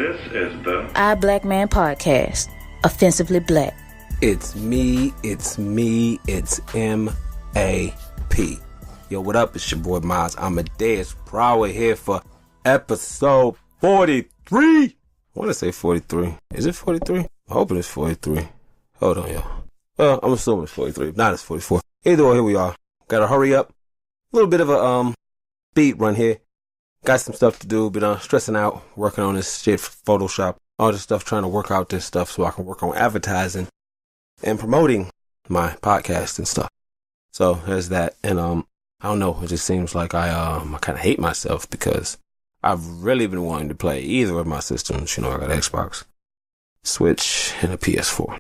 This is the I Black Man Podcast. Offensively Black. It's me, it's M-A-P. Yo, what up? It's your boy Miles Amadeus Prower here for episode 43. I want to say 43. Is it 43? I'm hoping it's 43. Hold on, yo. Well, I'm assuming it's 43. If not, it's 44. Either way, here we are. Gotta hurry up. A little bit of a speed run here. Got some stuff to do, been stressing out, working on this shit for Photoshop, all this stuff, trying to work out this stuff so I can work on advertising and promoting my podcast and stuff. So there's that. And I don't know, it just seems like I kind of hate myself because I've really been wanting to play either of my systems. You know, I got Xbox, Switch, and a PS4.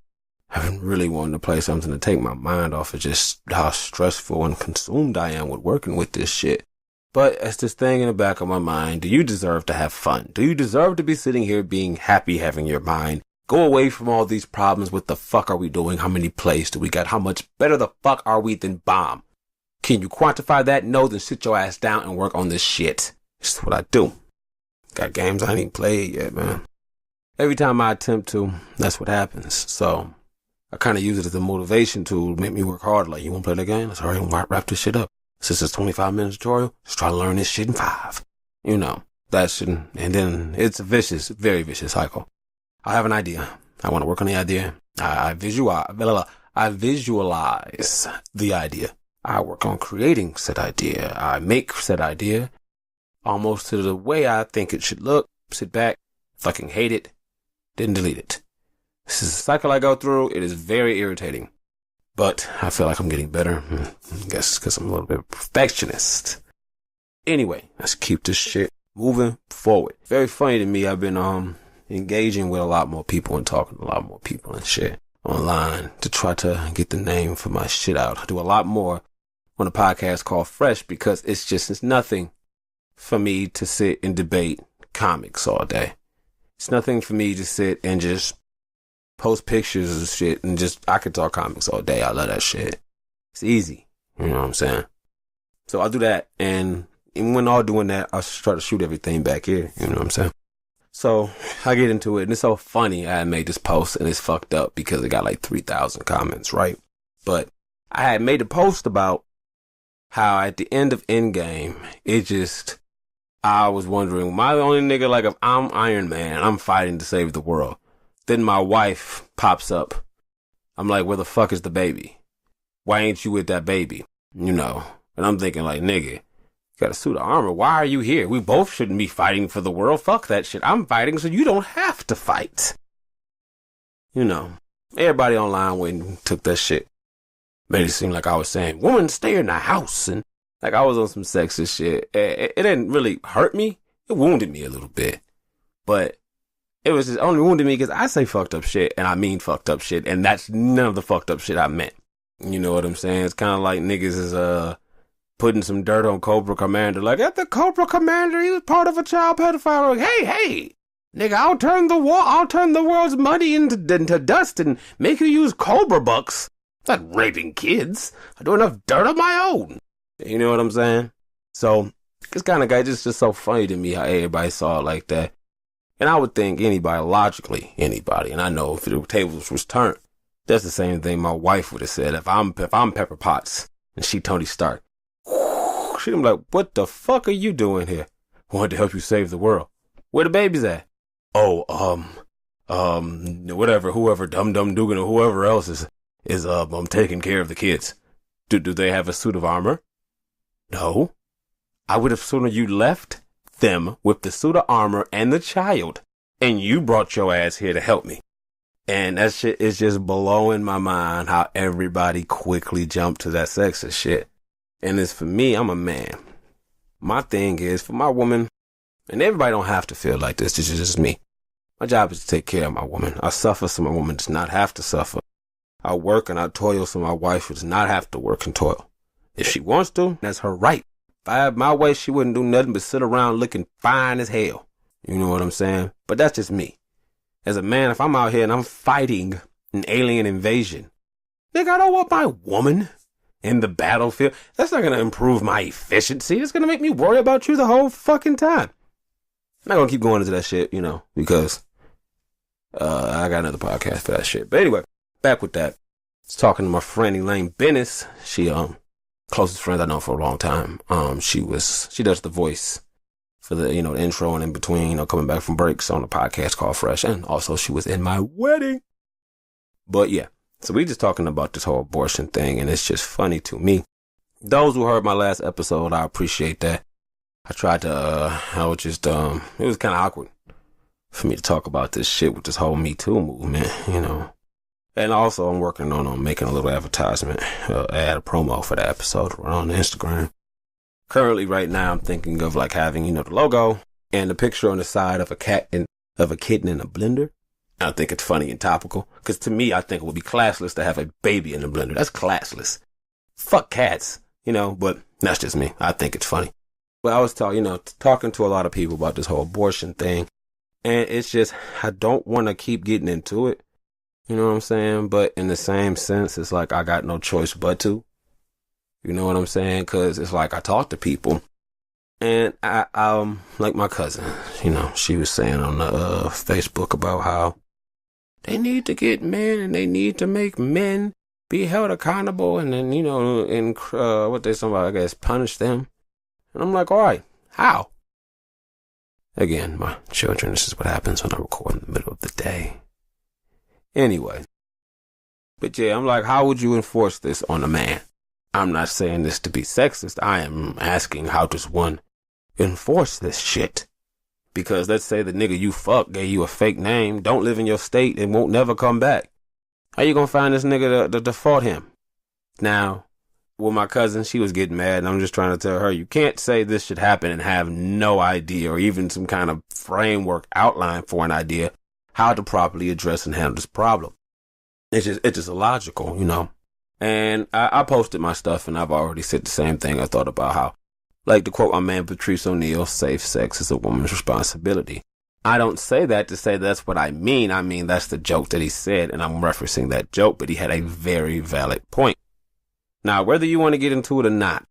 I've been really wanting to play something to take my mind off of just how stressful and consumed I am with working with this shit. But it's this thing in the back of my mind. Do you deserve to have fun? Do you deserve to be sitting here being happy, having your mind go away from all these problems? What the fuck are we doing? How many plays do we got? How much better the fuck are we than Bomb? Can you quantify that? No, then sit your ass down and work on this shit. This is what I do. Got games I ain't even played yet, man. Every time I attempt to, that's what happens. So I kind of use it as a motivation tool to make me work harder. Like, you want to play that game? Let's hurry and wrap this shit up. Since it's 25 minute tutorial, just try to learn this shit in 5. You know, that shouldn't, and then it's a vicious, very vicious cycle. I have an idea. I want to work on the idea. I visualize the idea. I work on creating said idea. I make said idea almost to the way I think it should look. Sit back, fucking hate it, then delete it. This is a cycle I go through. It is very irritating. But I feel like I'm getting better. I guess because I'm a little bit of a perfectionist. Anyway, let's keep this shit moving forward. Very funny to me. I've been engaging with a lot more people and talking to a lot more people and shit online to try to get the name for my shit out. I do a lot more on a podcast called Fresh because it's nothing for me to sit and debate comics all day. It's nothing for me to sit and just post pictures and shit and I could talk comics all day. I love that shit. It's easy. You know what I'm saying? So I'll do that. And when all doing that, I'll try to shoot everything back here. You know what I'm saying? So I get into it and it's so funny. I made this post and it's fucked up because it got like 3,000 comments, right? But I had made a post about how at the end of Endgame, I was wondering, am I the only nigga like if I'm Iron Man, I'm fighting to save the world? Then my wife pops up. I'm like, where the fuck is the baby? Why ain't you with that baby? You know, and I'm thinking like, nigga, you got a suit of armor. Why are you here? We both shouldn't be fighting for the world. Fuck that shit. I'm fighting so you don't have to fight. You know, everybody online went and took that shit. Made it seem like I was saying, woman, stay in the house. And like I was on some sexist shit. It didn't really hurt me. It wounded me a little bit. But it was just only wounded me because I say fucked up shit and I mean fucked up shit. And that's none of the fucked up shit I meant. You know what I'm saying? It's kind of like niggas is putting some dirt on Cobra Commander. Like, at the Cobra Commander, he was part of a child pedophile. Like, hey, nigga, I'll turn the world's money into dust and make you use Cobra bucks. I'm not raping kids. I do enough dirt on my own. You know what I'm saying? So, this kind of guy just so funny to me how everybody saw it like that. And I would think anybody, and I know if the tables was turned, that's the same thing my wife would have said if I'm Pepper Potts and she Tony Stark. She'd be like, what the fuck are you doing here? Wanted to help you save the world. Where the babies at? Oh, whatever, whoever, Dum Dum Dugan or whoever else is taking care of the kids. Do they have a suit of armor? No. I would have sooner you left them with the suit of armor and the child, and you brought your ass here to help me. And that shit is just blowing my mind how everybody quickly jumped to that sexist shit. And it's for me, I'm a man. My thing is for my woman, and everybody don't have to feel like this. This is just me. My job is to take care of my woman. I suffer so my woman does not have to suffer. I work and I toil so my wife does not have to work and toil. If she wants to, that's her right. If I had my way, she wouldn't do nothing but sit around looking fine as hell. You know what I'm saying? But that's just me. As a man, if I'm out here and I'm fighting an alien invasion, nigga, I don't want my woman in the battlefield. That's not going to improve my efficiency. It's going to make me worry about you the whole fucking time. not going to keep going into that shit, because I got another podcast for that shit. But anyway, back with that. I was talking to my friend Elaine Bennis. She, closest friend I know for a long time. She does the voice for the, the intro and in between, coming back from breaks on a podcast called Fresh. And also she was in my wedding. But yeah, so we just talking about this whole abortion thing, and it's just funny to me. Those who heard my last episode, I appreciate that. I tried to, it was kind of awkward for me to talk about this shit with this whole Me Too movement, And also I'm working on making a little advertisement, add a promo for the episode on Instagram. Currently right now I'm thinking of like having, the logo and the picture on the side of a kitten in a blender. I think it's funny and topical because to me, I think it would be classless to have a baby in the blender. That's classless. Fuck cats, but that's just me. I think it's funny. But I was talking to a lot of people about this whole abortion thing. And it's just, I don't want to keep getting into it. You know what I'm saying? But in the same sense, it's like I got no choice but to. You know what I'm saying? Because it's like I talk to people. And I like my cousin, she was saying on the Facebook about how they need to get men and they need to make men be held accountable and then, and what they somebody, I guess, punish them. And I'm like, all right, how? Again, my children, this is what happens when I record in the middle of the day. Anyway. But yeah, I'm like, how would you enforce this on a man? I'm not saying this to be sexist. I am asking, how does one enforce this shit? Because let's say the nigga you fuck gave you a fake name, don't live in your state, and won't never come back. How you gonna find this nigga to default him? Now, with my cousin, she was getting mad, and I'm just trying to tell her, you can't say this should happen and have no idea or even some kind of framework outline for an idea how to properly address and handle this problem. It's just illogical, And I posted my stuff, and I've already said the same thing. I thought about how, like to quote my man Patrice O'Neal, safe sex is a woman's responsibility. I don't say that to say that's what I mean. I mean, that's the joke that he said, and I'm referencing that joke, but he had a very valid point. Now, whether you want to get into it or not,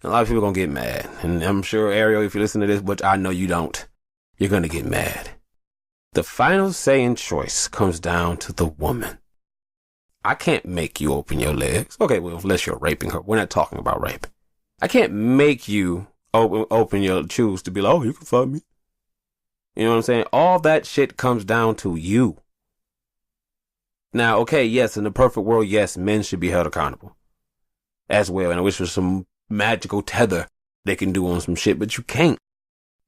a lot of people are going to get mad. And I'm sure, Ariel, if you listen to this, which I know you don't, you're going to get mad. The final say and choice comes down to the woman. I can't make you open your legs. Okay, well, unless you're raping her. We're not talking about rape. I can't make you open your choose to be like, oh, you can fuck me. You know what I'm saying? All that shit comes down to you. Now, okay, yes, in the perfect world, yes, men should be held accountable as well. And I wish there was some magical tether they can do on some shit, but you can't.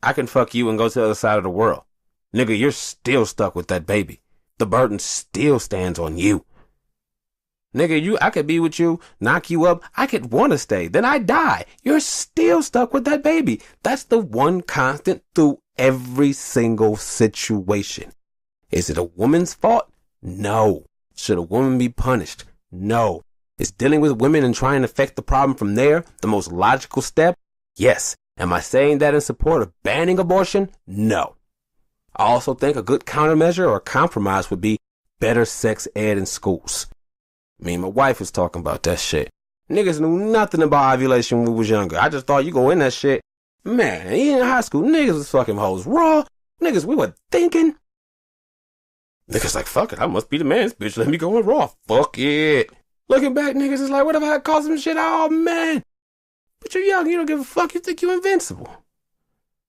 I can fuck you and go to the other side of the world. Nigga, you're still stuck with that baby. The burden still stands on you. Nigga, I could be with you, knock you up. I could want to stay. Then I die. You're still stuck with that baby. That's the one constant through every single situation. Is it a woman's fault? No. Should a woman be punished? No. Is dealing with women and trying to affect the problem from there the most logical step? Yes. Am I saying that in support of banning abortion? No. I also think a good countermeasure or compromise would be better sex ed in schools. Me and my wife was talking about that shit. Niggas knew nothing about ovulation when we was younger. I just thought you go in that shit. Man, even in high school, niggas was fucking hoes raw. Niggas, we were thinking. Niggas like, fuck it, I must be the man's bitch. Let me go in raw. Fuck it. Looking back, niggas is like, what if I caused some shit? Oh, man. But you're young, you don't give a fuck. You think you're invincible.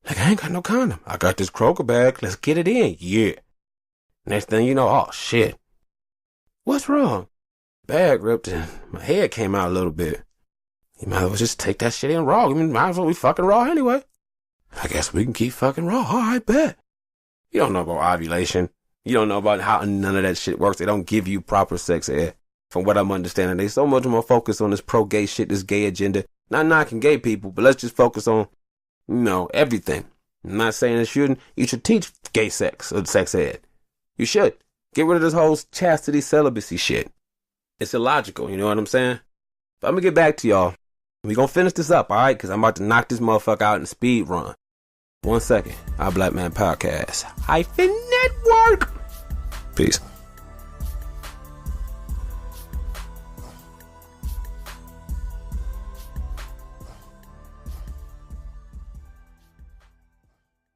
Like, I ain't got no condom. I got this Kroger bag. Let's get it in. Yeah. Next thing you know, oh, shit. What's wrong? Bag ripped and my head came out a little bit. You might as well just take that shit in raw. I mean, might as well be fucking raw anyway. I guess we can keep fucking raw. All right, bet. You don't know about ovulation. You don't know about how none of that shit works. They don't give you proper sex ed. From what I'm understanding, they so much more focused on this pro-gay shit, this gay agenda. Not knocking gay people, but let's just focus on, everything. I'm not saying it shouldn't. You should teach gay sex or sex ed. You should. Get rid of this whole chastity celibacy shit. It's illogical, you know what I'm saying? But I'm going to get back to y'all. We're going to finish this up, all right? Because I'm about to knock this motherfucker out in speed run. 1 second. Our Black Man Podcast -network. Peace.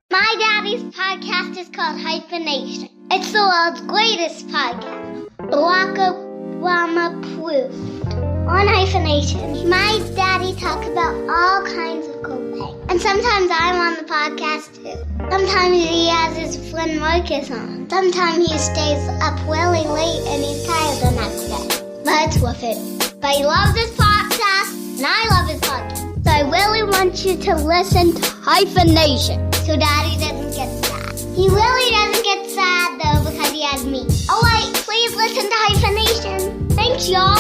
My daddy's podcast is called Hyphenation. It's the world's greatest podcast. Barack Obama proved. On Hyphenation, my daddy talks about all kinds of cool things. And sometimes I'm on the podcast too. Sometimes he has his friend Marcus on. Sometimes he stays up really late and he's tired the next day. But it's worth it. But he loves his podcast and I love his podcast. So I really want you to listen to Hyphenation so daddy doesn't get sad. He really doesn't get sad though because he has me. Alright, please listen to Hyphenation. Thanks y'all.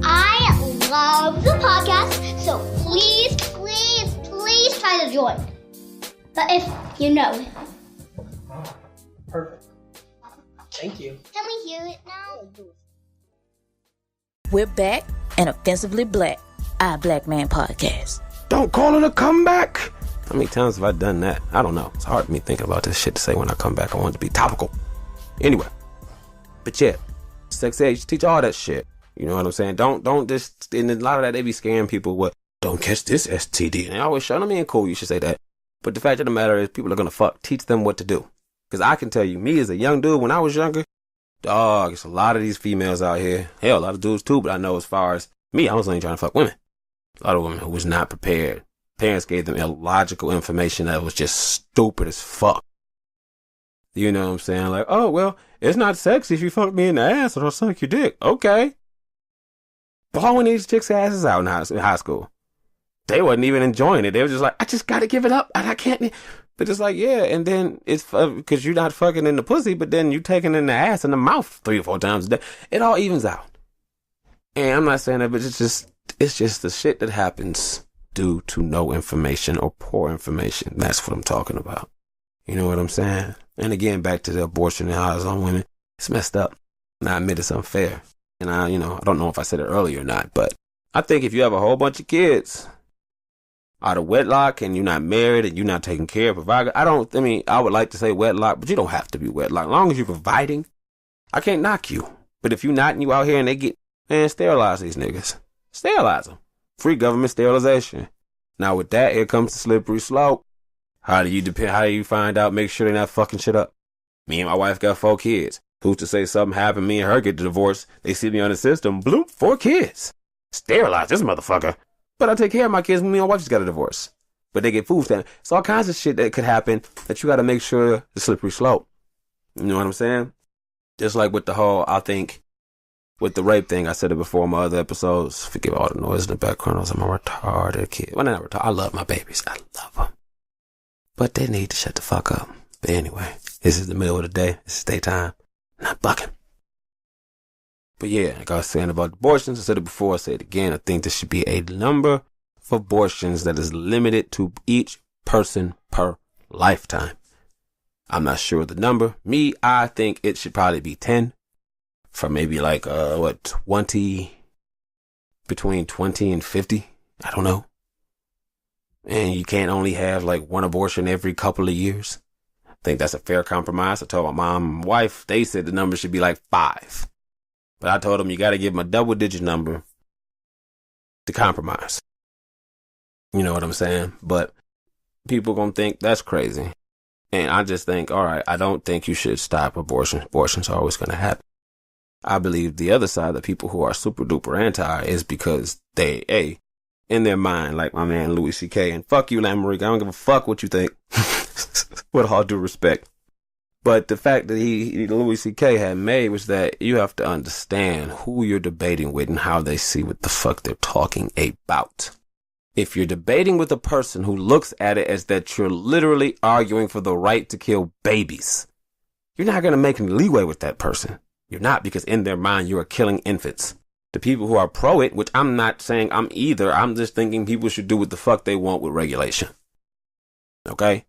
I love the podcast, so please try to join. But if you know him. Perfect. Thank you. Can we hear it now? We're back and offensively black. Our Black Man Podcast. Don't call it a comeback. How many times have I done that? I don't know. It's hard for me thinking about this shit to say when I come back. I want it to be topical. Anyway. But yeah. Sex age, teach all that shit. You know what I'm saying? Don't just, in a lot of that, they be scaring people with, don't catch this STD. And they always show, I mean, cool, you should say that. But the fact of the matter is, people are going to fuck. Teach them what to do. Because I can tell you, me as a young dude, when I was younger, dog, it's a lot of these females out here. Hell, a lot of dudes too, but I know as far as me, I was only trying to fuck women. A lot of women who was not prepared. Parents gave them illogical information that was just stupid as fuck. You know what I'm saying? Like, oh, well, it's not sexy if you fuck me in the ass or I'll suck your dick. Okay. Blowing these chicks' asses out in high school. They wasn't even enjoying it. They were just like, I just got to give it up. And I can't. But it's like, yeah. And then it's because you're not fucking in the pussy, but then you taking in the ass and the mouth 3 or 4 times a day. It all evens out. And I'm not saying that, but it's just the shit that happens due to no information or poor information. That's what I'm talking about. You know what I'm saying? And again, back to the abortion and how it's on women. It's messed up. And I admit it's unfair. And I don't know if I said it earlier or not, but I think if you have a whole bunch of kids out of wedlock and you're not married and you're not taking care of provider, I would like to say wedlock, but you don't have to be wedlock. As long as you're providing, I can't knock you. But if you're not and you out here and they get, man, sterilize these niggas. Sterilize them. Free government sterilization. Now with that, here comes the slippery slope. How do you find out, make sure they're not fucking shit up? Me and my wife got 4 kids. Who's to say something happened, me and her get the divorce, they see me on the system, bloop, 4 kids. Sterilize this motherfucker. But I take care of my kids when me and my wife just got a divorce. But they get food stamps. It's all kinds of shit that could happen that you got to make sure the slippery slope. You know what I'm saying? Just like with the whole, I think, with the rape thing, I said it before in my other episodes. Forgive all the noise in the background. I'm a retarded kid. Well, not retarded. I love my babies. I love them. But they need to shut the fuck up. But anyway, this is the middle of the day. This is daytime. Not bucking. But yeah, like I was saying about abortions, I said it before, I said it again. I think there should be a number of abortions that is limited to each person per lifetime. I'm not sure the number. I think it should probably be 10 for maybe like, 20, between 20 and 50. I don't know. And you can't only have like 1 abortion every couple of years. I think that's a fair compromise. I told my mom and wife, they said the number should be like 5. But I told them you got to give them a double-digit number to compromise. You know what I'm saying? But people going to think that's crazy. And I just think, all right, I don't think you should stop abortion. Abortions are always going to happen. I believe the other side, the people who are super-duper anti, is because they, in their mind, like my man Louis C.K., and fuck you, Lamarica, I don't give a fuck what you think. With all due respect. But the fact that Louis C.K. had made was that you have to understand who you're debating with and how they see what the fuck they're talking about. If you're debating with a person who looks at it as that you're literally arguing for the right to kill babies, you're not going to make any leeway with that person. You're not, because in their mind, you are killing infants. The people who are pro it, which I'm not saying I'm either, I'm just thinking people should do what the fuck they want with regulation. Okay?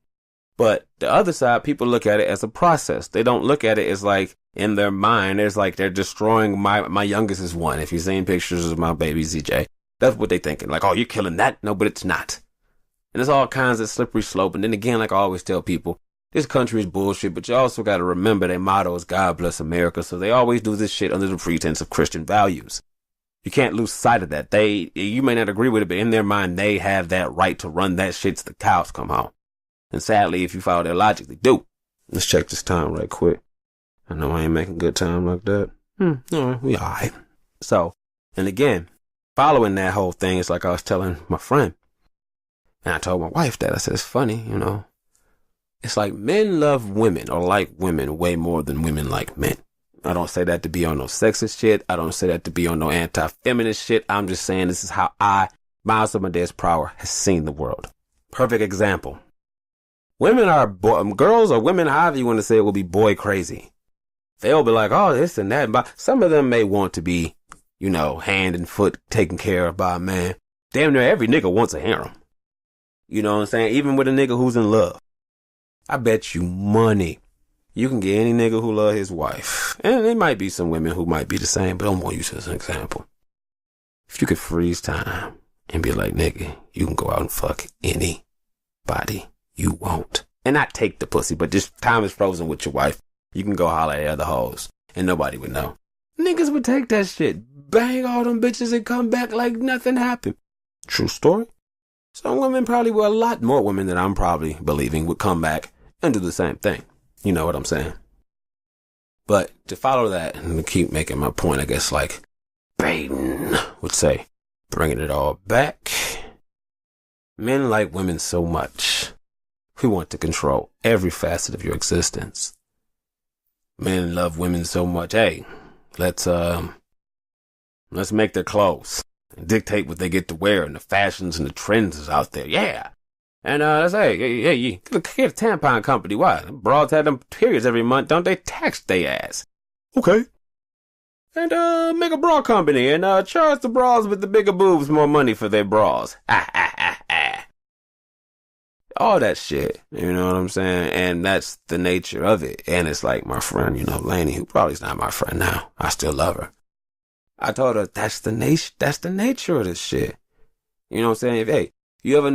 But the other side, people look at it as a process. They don't look at it as like, in their mind, it's like they're destroying my youngest is 1. If you're seeing pictures of my baby ZJ, that's what they're thinking. Like, oh, you're killing that? No, but it's not. And there's all kinds of slippery slope. And then again, like I always tell people, this country is bullshit, but you also got to remember their motto is God bless America. So they always do this shit under the pretense of Christian values. You can't lose sight of that. You may not agree with it, but in their mind, they have that right to run that shit till the cows come home. And sadly, if you follow their logic, they do. Let's check this time right quick. I know I ain't making good time like that. All right, we all right. So, and again, following that whole thing, it's like I was telling my friend. And I told my wife that. I said, it's funny, It's like men love women or like women way more than women like men. I don't say that to be on no sexist shit. I don't say that to be on no anti-feminist shit. I'm just saying this is how Miles Amadeus Prower, has seen the world. Perfect example. Women are, girls or women, however you want to say it, will be boy crazy. They'll be like, oh, this and that. But some of them may want to be, hand and foot taken care of by a man. Damn near every nigga wants a harem. You know what I'm saying? Even with a nigga who's in love. I bet you money you can get any nigga who love his wife. And there might be some women who might be the same, but I'm going to use this as an example. If you could freeze time and be like, nigga, you can go out and fuck anybody you want. And not take the pussy, but just time is frozen with your wife. You can go holler at other hoes and nobody would know. Niggas would take that shit, bang all them bitches and come back like nothing happened. True story. Some women probably, a lot more women than I'm probably believing would come back and do the same thing. You know what I'm saying? But to follow that and to keep making my point, I guess like Baden would say, bringing it all back. Men like women so much. We want to control every facet of your existence. Men love women so much. Hey, let's make their clothes and dictate what they get to wear and the fashions and the trends is out there. Yeah. And let's say, hey, get a tampon company. Why? Broads have them periods every month. Don't they tax they ass? Okay. And make a bra company and charge the bras with the bigger boobs more money for their bras. All that shit. You know what I'm saying? And that's the nature of it. And it's like my friend, Elaine, who probably is not my friend now. I still love her. I told her that's the nature of this shit. You know what I'm saying? Hey, you ever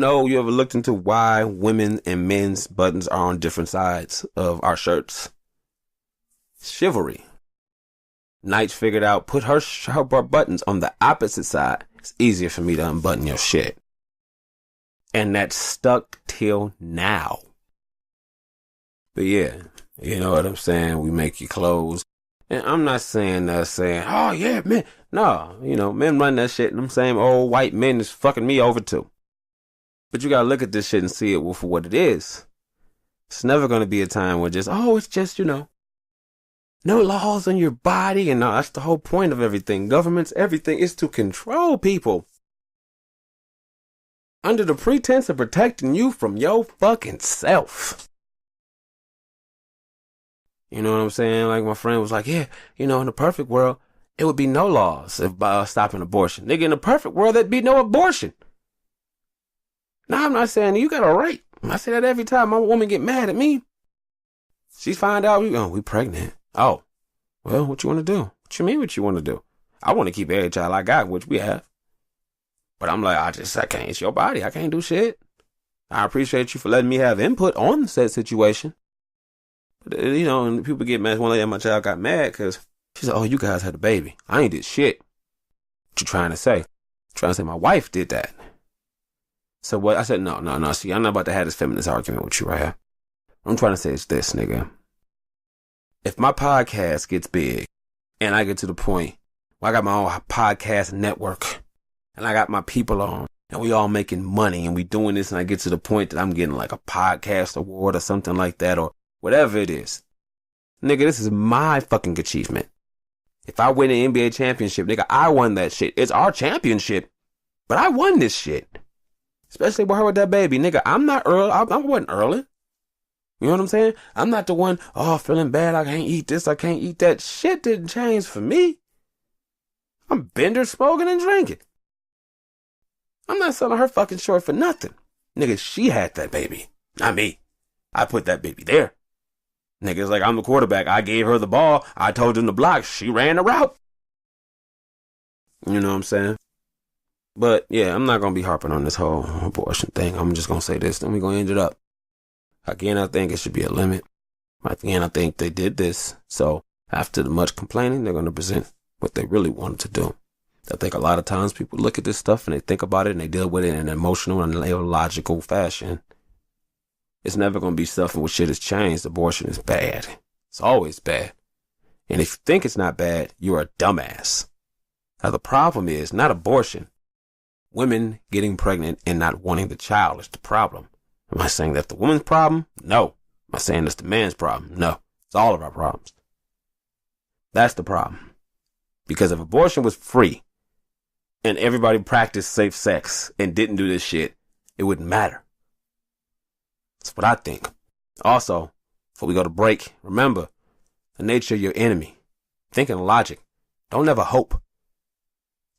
looked into why women and men's buttons are on different sides of our shirts? Chivalry. Knights figured out, put her buttons on the opposite side. It's easier for me to unbutton your shit. And that's stuck till now. But yeah, you know what I'm saying? We make your clothes. And I'm not saying, oh yeah, man. No, men run that shit and them same old white men is fucking me over too. But you gotta look at this shit and see it for what it is. It's never gonna be a time where it's just, no laws on your body. And no, that's the whole point of everything. Governments, everything is to control people. Under the pretense of protecting you from your fucking self. You know what I'm saying? Like my friend was like, yeah, in the perfect world, it would be no laws about stopping abortion. Nigga, in the perfect world, there'd be no abortion. Now, I'm not saying you got a right. I say that every time my woman get mad at me. She find out we pregnant. Oh, well, what you want to do? What you mean what you want to do? I want to keep every child I got, which we have. But I'm like, I can't. It's your body. I can't do shit. I appreciate you for letting me have input on said situation. But, and people get mad. One lady at my child got mad because she said, oh, you guys had a baby. I ain't did shit. What you trying to say? Trying to say my wife did that. So what? I said, no. See, I'm not about to have this feminist argument with you right here. What I'm trying to say is this, nigga. If my podcast gets big and I get to the point where I got my own podcast network and I got my people on and we all making money and we doing this and I get to the point that I'm getting like a podcast award or something like that or whatever it is. Nigga, this is my fucking achievement. If I win an NBA championship, nigga, I won that shit. It's our championship, but I won this shit. Especially with her with that baby. Nigga, I'm not Earl. I wasn't Earling. You know what I'm saying? I'm not the one, feeling bad. I can't eat this. I can't eat that. Shit didn't change for me. I'm bender, smoking, and drinking. I'm not selling her fucking short for nothing. Nigga, she had that baby. Not me. I put that baby there. Nigga, it's like I'm the quarterback. I gave her the ball. I told him to block. She ran the route. You know what I'm saying? But yeah, I'm not going to be harping on this whole abortion thing. I'm just going to say this. Then we're going to end it up. Again, I think it should be a limit. Again, I think they did this. So after the much complaining, they're going to present what they really wanted to do. I think a lot of times people look at this stuff and they think about it and they deal with it in an emotional and logical fashion. it's never going to be something where shit has changed. Abortion is bad. It's always bad. And if you think it's not bad, you're a dumbass. Now, the problem is not abortion. Women getting pregnant and not wanting the child is the problem. Am I saying that's the woman's problem? No. Am I saying that's the man's problem? No. It's all of our problems. That's the problem. Because if abortion was free and everybody practiced safe sex and didn't do this shit, it wouldn't matter. That's what I think. Also, before we go to break, remember, the nature of your enemy. Think in logic. Don't ever hope.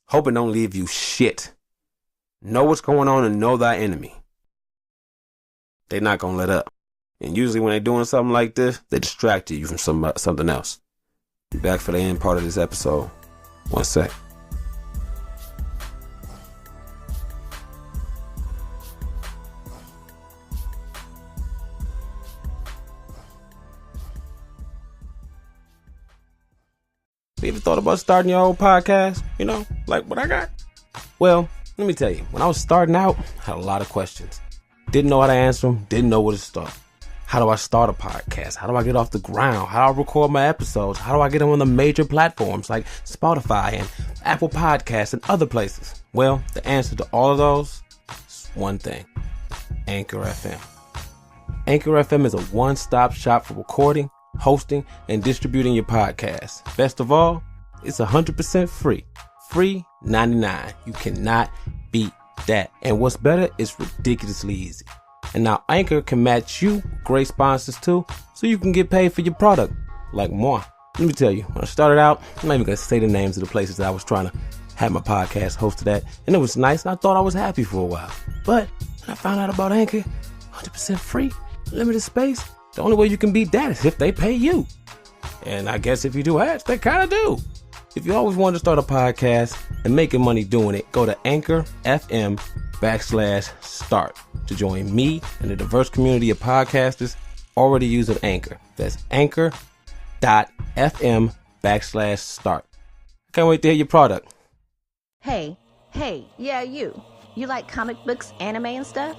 Hoping don't leave you shit. Know what's going on and know thy enemy. They're not going to let up. And usually when they're doing something like this, they distract you from something else. Be back for the end part of this episode. One sec. You ever thought about starting your own podcast? You know, like what I got? Well, let me tell you, when I was starting out, I had a lot of questions. Didn't know how to answer them, didn't know where to start. How do I start a podcast? How do I get off the ground? How do I record my episodes? How do I get them on the major platforms like Spotify and Apple Podcasts and other places? Well, the answer to all of those is one thing. Anchor FM. Anchor FM is a one-stop shop for recording, hosting, and distributing your podcast. Best of all, it's 100% free. Free 99. You cannot beat that. And what's better, it's ridiculously easy. And now Anchor can match you with great sponsors too, so you can get paid for your product, like moi. Let me tell you, when I started out, I'm not even going to say the names of the places that I was trying to have my podcast hosted at, and it was nice, and I thought I was happy for a while. But when I found out about Anchor, 100% free, limited space, the only way you can beat that is if they pay you. And I guess if you do ads, they kind of do. If you always wanted to start a podcast and making money doing it, go to Anchor FM/start to join me and the diverse community of podcasters already using Anchor. That's Anchor.fm/start. I can't wait to hear your product. Hey, yeah, you. You like comic books, anime, and stuff?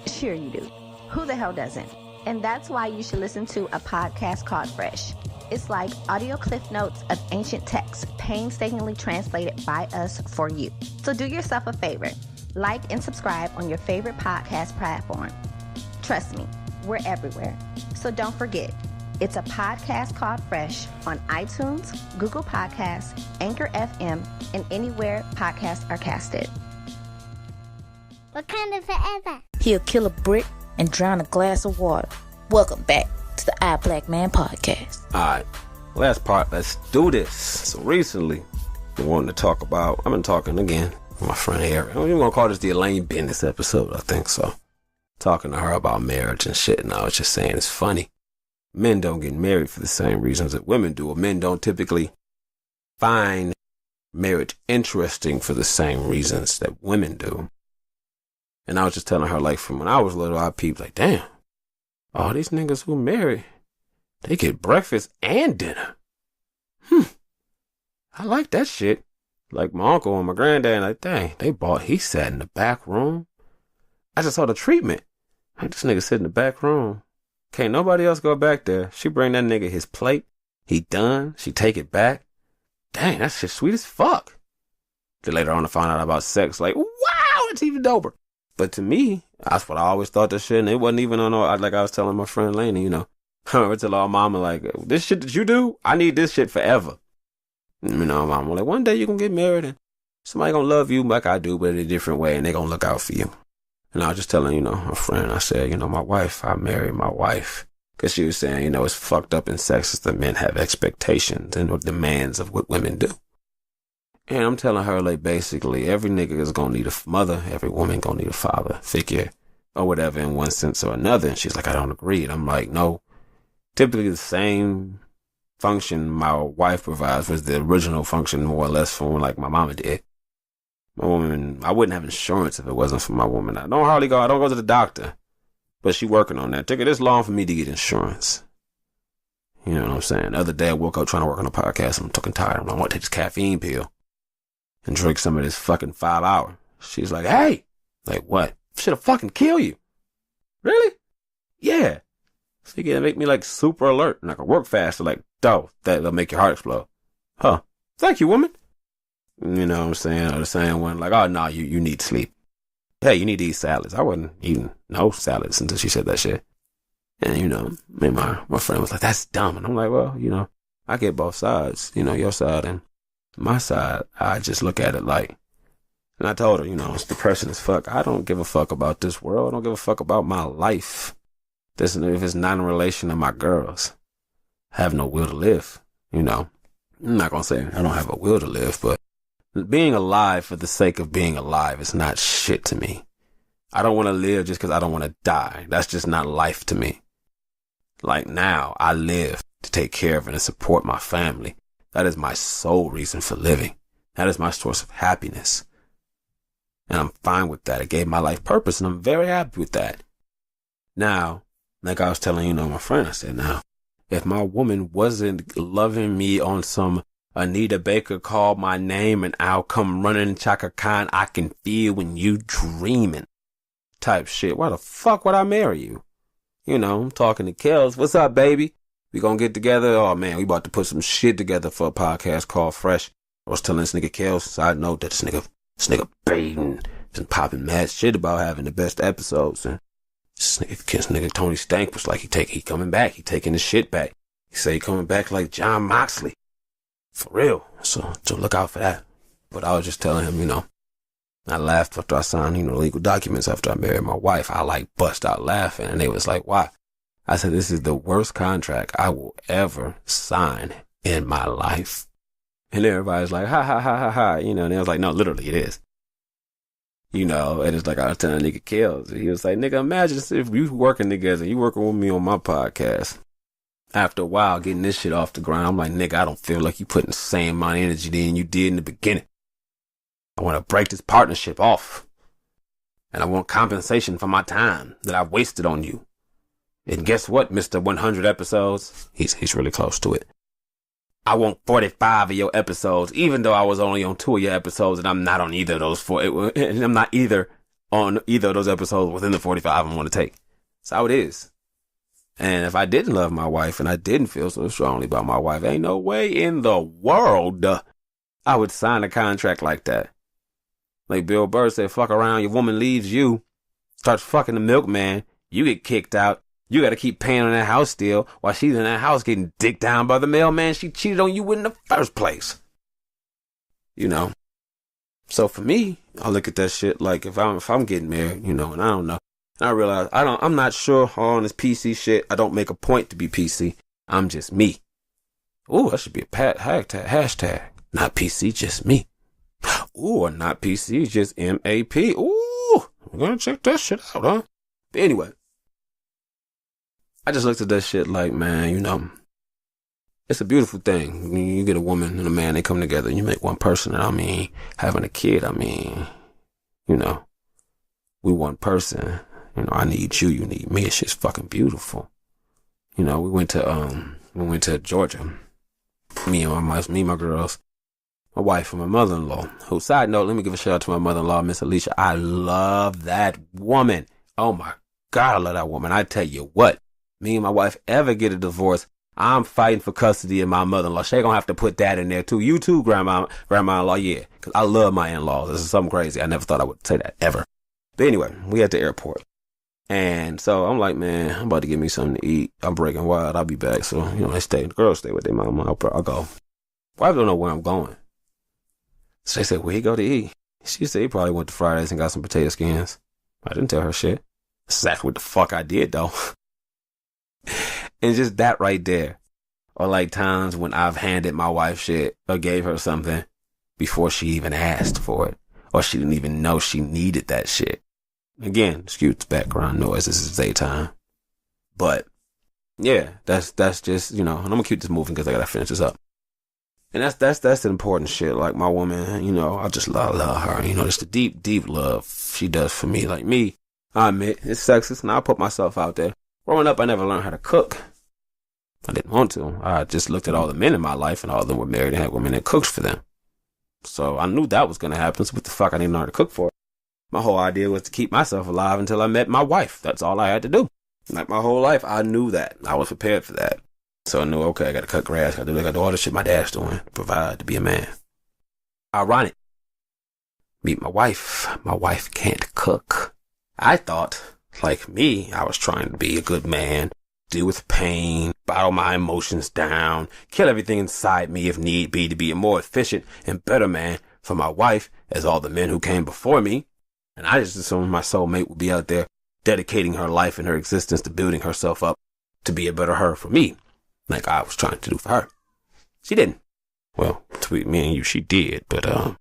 Sure you do. Who the hell doesn't? And that's why you should listen to a podcast called Fresh. It's like audio cliff notes of ancient texts, painstakingly translated by us for you. So do yourself a favor. Like and subscribe on your favorite podcast platform. Trust me, we're everywhere. So don't forget, it's a podcast called Fresh on iTunes, Google Podcasts, Anchor FM, and anywhere podcasts are casted. What kind of forever? He'll kill a brick and drown a glass of water. Welcome back to the I Black Man podcast. Alright, last part, let's do this. So recently, I wanted to talk about, I've been talking again with my friend Ariel. We're going to call this the Elaine Bennis episode, I think so. Talking to her about marriage and shit, and I was just saying it's funny. Men don't get married for the same reasons that women do, or men don't typically find marriage interesting for the same reasons that women do. And I was just telling her, like, from when I was little, I peeped, like, damn, all these niggas who marry, they get breakfast and dinner. I like that shit. Like my uncle and my granddad, like, dang, he sat in the back room. I just saw the treatment. Like, this nigga sit in the back room. Can't nobody else go back there. She bring that nigga his plate. He done. She take it back. Dang, that shit sweet as fuck. Then later on I found out about sex. Like, wow, it's even doper. But to me, that's what I always thought that shit. And it wasn't even on, like I was telling my friend Lainey, you know. I remember telling our mama, like, this shit that you do, I need this shit forever. You know, mama, like, one day you gonna get married and somebody gonna love you like I do, but in a different way, and they gonna look out for you. And I was just telling, you know, a friend, I said, you know, I married my wife. Because she was saying, you know, it's fucked up and sexist that men have expectations and demands of what women do. And I'm telling her, like, basically, every nigga is gonna need a mother, every woman gonna need a father figure, or whatever, in one sense or another. And she's like, I don't agree. And I'm like, no, typically the same function my wife provides was the original function, more or less, from like my mama did. My woman, I wouldn't have insurance if it wasn't for my woman. I don't go to the doctor, but she working on that. It took her this long for me to get insurance. You know what I'm saying? The other day I woke up trying to work on a podcast. I'm fucking tired. I want to take this caffeine pill and drink some of this fucking 5 hour. She's like, hey, like what? Shit'll fucking kill you. Really? Yeah. So you can make me like super alert and I can work faster. Like, that'll make your heart explode. Huh. Thank you, woman. You know what I'm saying? Or the same one, like, oh, no, you need sleep. Hey, you need to eat salads. I wasn't eating no salads until she said that shit. And, you know, my friend was like, that's dumb. And I'm like, well, you know, I get both sides, you know, your side and my side. I just look at it like, and I told her, you know, it's depressing as fuck. I don't give a fuck about this world. I don't give a fuck about my life. If it's not in relation to my girls, I have no will to live, you know. I'm not going to say I don't have a will to live, but being alive for the sake of being alive is not shit to me. I don't want to live just because I don't want to die. That's just not life to me. Like now, I live to take care of and support my family. That is my sole reason for living. That is my source of happiness. And I'm fine with that. It gave my life purpose, and I'm very happy with that. Now, like I was telling, you know, my friend, I said, now, if my woman wasn't loving me on some Anita Baker call my name and I'll come running Chaka Khan, I can feel when you dreaming type shit, why the fuck would I marry you? You know, I'm talking to Kels. What's up, baby? We gonna get together? Oh, man, we about to put some shit together for a podcast called Fresh. I was telling this nigga Kels, side note, that this nigga baiting, been popping mad shit about having the best episodes. And this nigga Tony Stank was like, he coming back. He taking his shit back. He say he coming back like John Moxley. For real. So look out for that. But I was just telling him, you know, I laughed after I signed, you know, legal documents after I married my wife. I like bust out laughing. And they was like, why? I said, this is the worst contract I will ever sign in my life. And everybody's like, ha, ha, ha, ha, ha. You know, and I was like, no, literally it is. You know, and it's like I was telling nigga Kills. He was like, nigga, imagine if you working together, you working with me on my podcast. After a while, getting this shit off the ground, I'm like, nigga, I don't feel like you putting the same amount of energy in you did in the beginning. I want to break this partnership off. And I want compensation for my time that I wasted on you. And guess what, Mr. 100 episodes? He's really close to it. I want 45 of your episodes, even though I was only on 2 of your episodes, and I'm not on either of those 4. And I'm not either on either of those episodes within the 45 I want to take. That's how it is. And if I didn't love my wife and I didn't feel so strongly about my wife, ain't no way in the world I would sign a contract like that. Like Bill Burr said, fuck around, your woman leaves you, starts fucking the milkman, you get kicked out. You got to keep paying on that house still while she's in that house getting dicked down by the mailman she cheated on you with in the first place. You know? So for me, I look at that shit like if I'm getting married, you know, and I don't know. And I realize I'm not sure on this PC shit. I don't make a point to be PC. I'm just me. Ooh, that should be a hashtag. Not PC, just me. Ooh, or not PC, just MAP. Ooh, we're going to check that shit out, huh? But anyway. I just looked at that shit like, man, you know, it's a beautiful thing. I mean, you get a woman and a man, they come together and you make one person. And I mean, having a kid, I mean, you know, we one person. You know, I need you, you need me. It's just fucking beautiful. You know, we went to Georgia. Me and my girls, my wife and my mother-in-law. Who, side note, let me give a shout out to my mother-in-law, Miss Alicia. I love that woman. Oh my God, I love that woman. I tell you what. Me and my wife ever get a divorce, I'm fighting for custody of my mother-in-law. She gonna have to put that in there too. You too, grandma-in-law, yeah. Cause I love my in-laws. This is something crazy. I never thought I would say that ever. But anyway, we at the airport. And so I'm like, man, I'm about to get me something to eat. I'm breaking wild. I'll be back. So, you know, the girls stay with their mama. I'll go. Wife don't know where I'm going. So they said, where you go to eat? She said he probably went to Fridays and got some potato skins. I didn't tell her shit. That's exactly what the fuck I did though. And just that right there. Or like times when I've handed my wife shit or gave her something before she even asked for it. Or she didn't even know she needed that shit. Again, excuse the background noise. This is daytime. But yeah, that's just, you know, and I'm gonna keep this moving because I gotta finish this up. And that's the important shit. Like my woman, you know, I just love her. You know, just the deep, deep love she does for me. Like me, I admit, it's sexist and I'll put myself out there. Growing up, I never learned how to cook. I didn't want to. I just looked at all the men in my life and all of them were married and had women that cooked for them. So I knew that was going to happen. So what the fuck I didn't learn how to cook for? My whole idea was to keep myself alive until I met my wife. That's all I had to do. Like my whole life, I knew that. I was prepared for that. So I knew, okay, I got to cut grass. I got to do all the shit my dad's doing to provide, to be a man. Ironic. Meet my wife. My wife can't cook. I thought, like me, I was trying to be a good man, deal with pain, bottle my emotions down, kill everything inside me if need be to be a more efficient and better man for my wife as all the men who came before me. And I just assumed my soulmate would be out there dedicating her life and her existence to building herself up to be a better her for me, like I was trying to do for her. She didn't. Well, between me and you, she did, but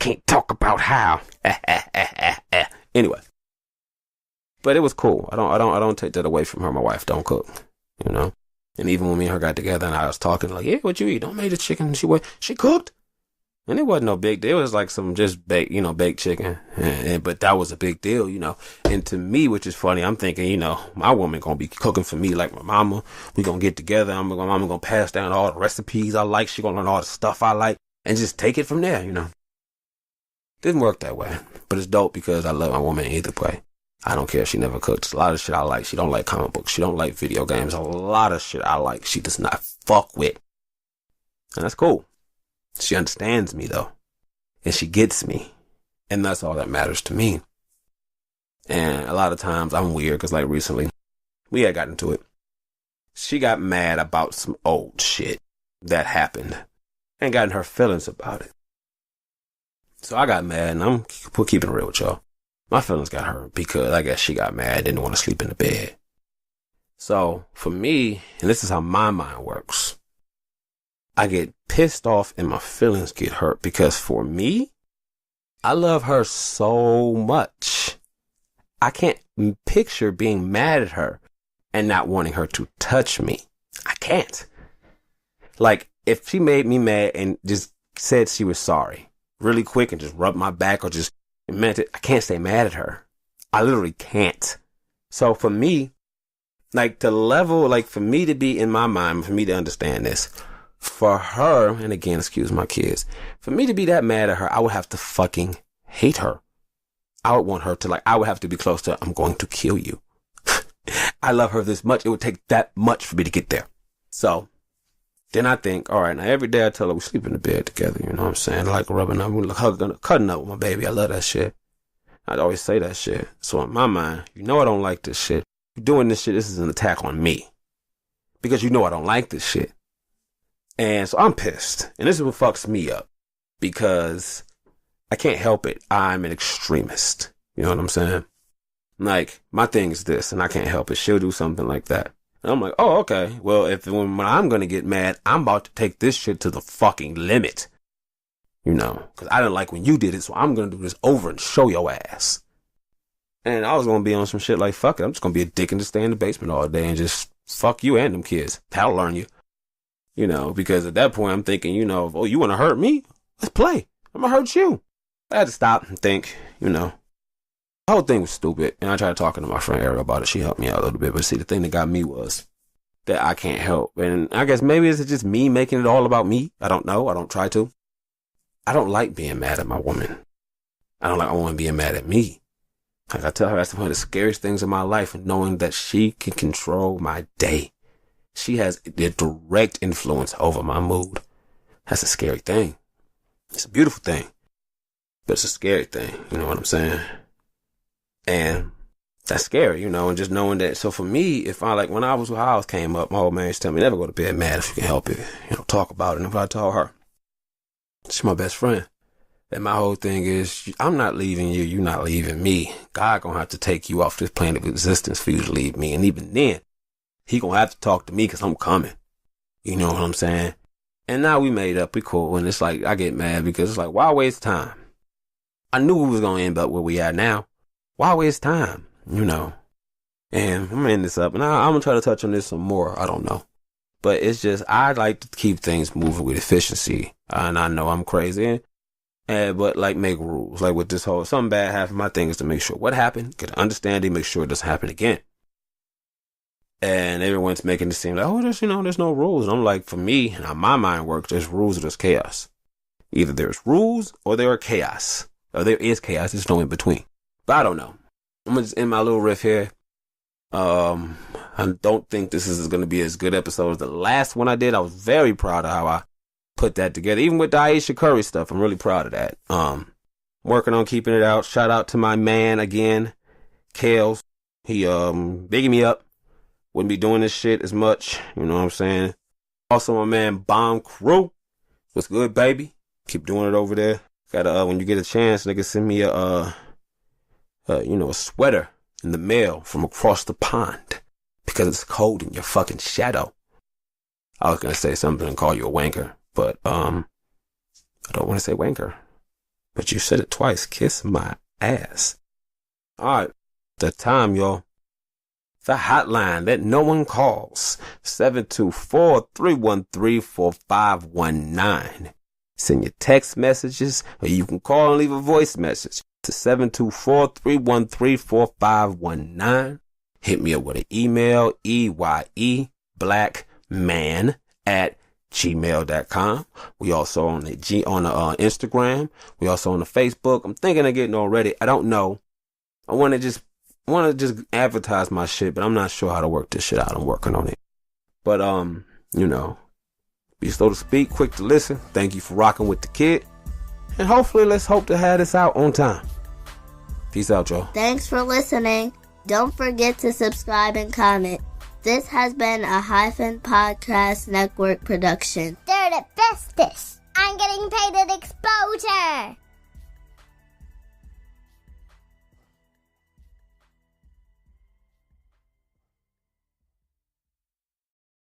can't talk about how. Anyway. But it was cool. I don't take that away from her. My wife don't cook, you know. And even when me and her got together and I was talking, like, yeah, what you eat? Don't make the chicken. She cooked, and it wasn't no big deal. It was like some just baked chicken. But that was a big deal, you know. And to me, which is funny, I'm thinking, you know, my woman gonna be cooking for me like my mama. We gonna get together. My mama gonna pass down all the recipes I like. She gonna learn all the stuff I like and just take it from there, you know. Didn't work that way, but it's dope because I love my woman either way. I don't care if she never cooks. A lot of shit I like. She don't like comic books. She don't like video games. A lot of shit I like she does not fuck with. And that's cool. She understands me though. And she gets me. And that's all that matters to me. And a lot of times I'm weird because like recently we had gotten into it. She got mad about some old shit that happened and got in her feelings about it. So I got mad and I'm keeping it real with y'all. My feelings got hurt because I guess she got mad, didn't want to sleep in the bed. So for me, and this is how my mind works, I get pissed off and my feelings get hurt because for me, I love her so much. I can't picture being mad at her and not wanting her to touch me. I can't. Like if she made me mad and just said she was sorry really quick and just rubbed my back or just meant it, I can't stay mad at her. I literally can't. So for me, like to level, like for me to be in my mind, for me to understand this, for her, and again, excuse my kids, for me to be that mad at her, I would have to fucking hate her. I would want her to I would have to be close to, I'm going to kill you. I love her this much. It would take that much for me to get there. So then I think, all right, now every day I tell her we sleep in the bed together, you know what I'm saying? I like rubbing up, hugging, cutting up with my baby. I love that shit. I'd always say that shit. So in my mind, you know I don't like this shit. You're doing this shit, this is an attack on me. Because you know I don't like this shit. And so I'm pissed. And this is what fucks me up. Because I can't help it. I'm an extremist. You know what I'm saying? Like, my thing is this, and I can't help it. She'll do something like that. And I'm like, oh, okay. Well, when I'm going to get mad, I'm about to take this shit to the fucking limit. You know, because I didn't like when you did it, so I'm going to do this over and show your ass. And I was going to be on some shit like, fuck it, I'm just going to be a dick and just stay in the basement all day and just fuck you and them kids. That'll learn you. You know, because at that point, I'm thinking, you know, oh, you want to hurt me? Let's play. I'm going to hurt you. I had to stop and think, you know. The whole thing was stupid, and I tried talking to my friend Ariel about it. She helped me out a little bit, but see, the thing that got me was that I can't help. And I guess maybe it's just me making it all about me. I don't know. I don't try to. I don't like being mad at my woman. I don't like my woman being mad at me. Like I tell her, that's one of the scariest things in my life, knowing that she can control my day. She has a direct influence over my mood. That's a scary thing. It's a beautiful thing, but it's a scary thing. You know what I'm saying? And that's scary, you know, and just knowing that. So for me, if I when I was, how I came up, my old man used to tell me, never go to bed mad if you can help it. You know, talk about it. And if I told her, she's my best friend. And my whole thing is, I'm not leaving you. You're not leaving me. God gonna have to take you off this plane of existence for you to leave me. And even then, he gonna have to talk to me because I'm coming. You know what I'm saying? And now we made up. We cool. And it's like, I get mad because it's like, why waste time? I knew we was gonna end up where we are now. Why waste time? You know? And I'm gonna end this up. And I'm gonna try to touch on this some more. I don't know. But it's just, I like to keep things moving with efficiency. And I know I'm crazy. But like make rules. Like with this whole, something bad happened, my thing is to make sure what happened, get an understanding, make sure it doesn't happen again. And everyone's making it seem like, oh, there's no rules. And I'm like, for me, and how my mind works, there's rules or there's chaos. Either there's rules or there are chaos. Or there is chaos, there's no in between. But I don't know. I'm gonna just end my little riff here. I don't think this is going to be as good episode as the last one I did. I was very proud of how I put that together. Even with the Aisha Curry stuff, I'm really proud of that. Working on keeping it out. Shout out to my man again, Kales. He bigging me up. Wouldn't be doing this shit as much. You know what I'm saying? Also, my man Bomb Crew. What's good, baby? Keep doing it over there. Gotta when you get a chance, nigga, send me a sweater in the mail from across the pond because it's cold in your fucking shadow. I was gonna say something and call you a wanker, but I don't want to say wanker. But you said it twice. Kiss my ass. All right, the time, y'all. The hotline that no one calls. 724-313-4519. Send your text messages, or you can call and leave a voice message to 724-313-4519. Hit me up with an email, EYEBlackman@gmail.com. We also on the Instagram. We also on the Facebook. I'm thinking of getting all ready. I don't know. I want to just advertise my shit, but I'm not sure how to work this shit out. I'm working on it. But be slow to speak, quick to listen. Thank you for rocking with the kid. And hopefully, let's hope to have this out on time. Peace out, y'all. Thanks for listening. Don't forget to subscribe and comment. This has been a Hyphen Podcast Network production. They're the bestest. I'm getting paid at exposure.